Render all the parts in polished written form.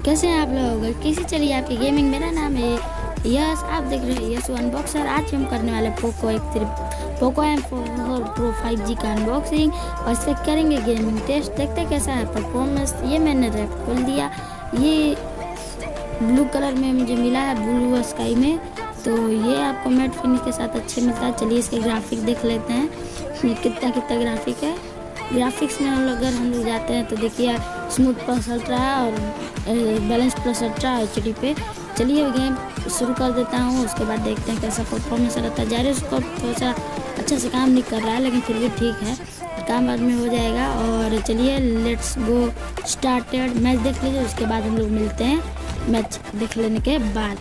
कैसे हैं आप लोग? कैसी चलिए आपकी गेमिंग? मेरा नाम है यस, आप देख रहे हैं यस अनबॉक्सर। आज हम करने वाले पोको M4 Pro 5G का अनबॉक्सिंग और इससे करेंगे गेमिंग टेस्ट। देखते हैं कैसा है परफॉर्मेंस। ये मैंने रैप खोल दिया। ये ब्लू कलर में मुझे मिला है, ब्लू स्काई में, तो ये आपको मैट फिनिश के साथ अच्छे मिलता है। चलिए इसके ग्राफिक देख लेते हैं, कितना ग्राफिक है। ग्राफिक्स में अगर हम लोग जाते हैं तो देखिए स्मूथ प्लस अल्ट्रा है और बैलेंस प्लस अल्ट्रा HD पे। चलिए गेम शुरू कर देता हूँ, उसके बाद देखते हैं कैसा परफॉर्मेंस रहता है। जायरोस्कोप थोड़ा सा अच्छा से काम नहीं कर रहा है, लेकिन फिर भी ठीक है, काम बाद में हो जाएगा। और चलिए लेट्स गो स्टार्टेड। मैच देख लीजिए, उसके बाद हम लोग मिलते हैं मैच देख लेने के बाद।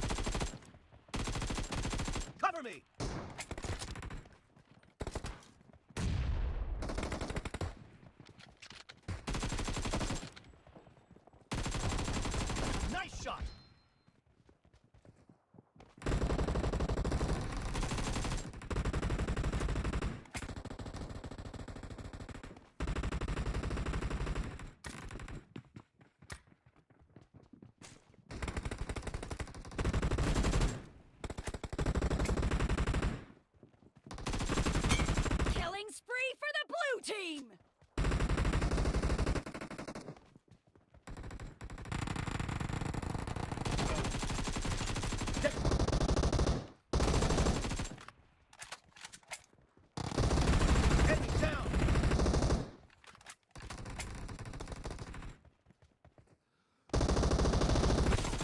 Spree for the blue team! Enemy down!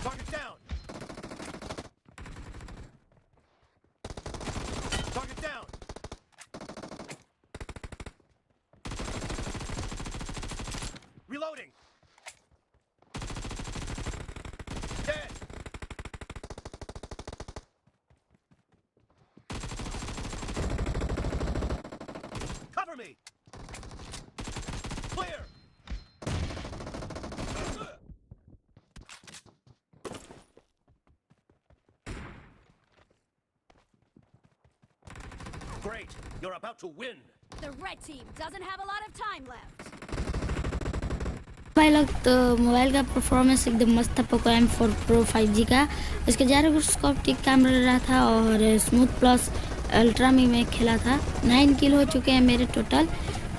Target down! Target down! Reloading! Dead! Cover me! Clear! Great! You're about to win! The red team doesn't have a lot of time left. भाई लोग, तो mobile का performance एकदम मस्त था Poco M4 Pro 5G का। इसका gyroscope ठीक काम रहा था और स्मूथ प्लस अल्ट्रा में मैं खेला था। 9 किल हो चुके हैं मेरे टोटल,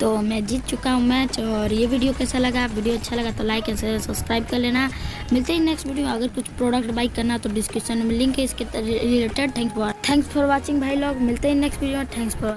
तो मैं जीत चुका हूँ मैच। और ये वीडियो कैसा लगा? वीडियो अच्छा लगा तो लाइक एंड सब्सक्राइब कर लेना। मिलते हैं नेक्स्ट वीडियो में। अगर कुछ प्रोडक्ट बाई करना तो डिस्क्रिप्शन में लिंक है इसके रिलेटेड। थैंक्स फॉर वॉचिंग भाई लोग। मिलते हैं नेक्स्ट वीडियो में। Thanks for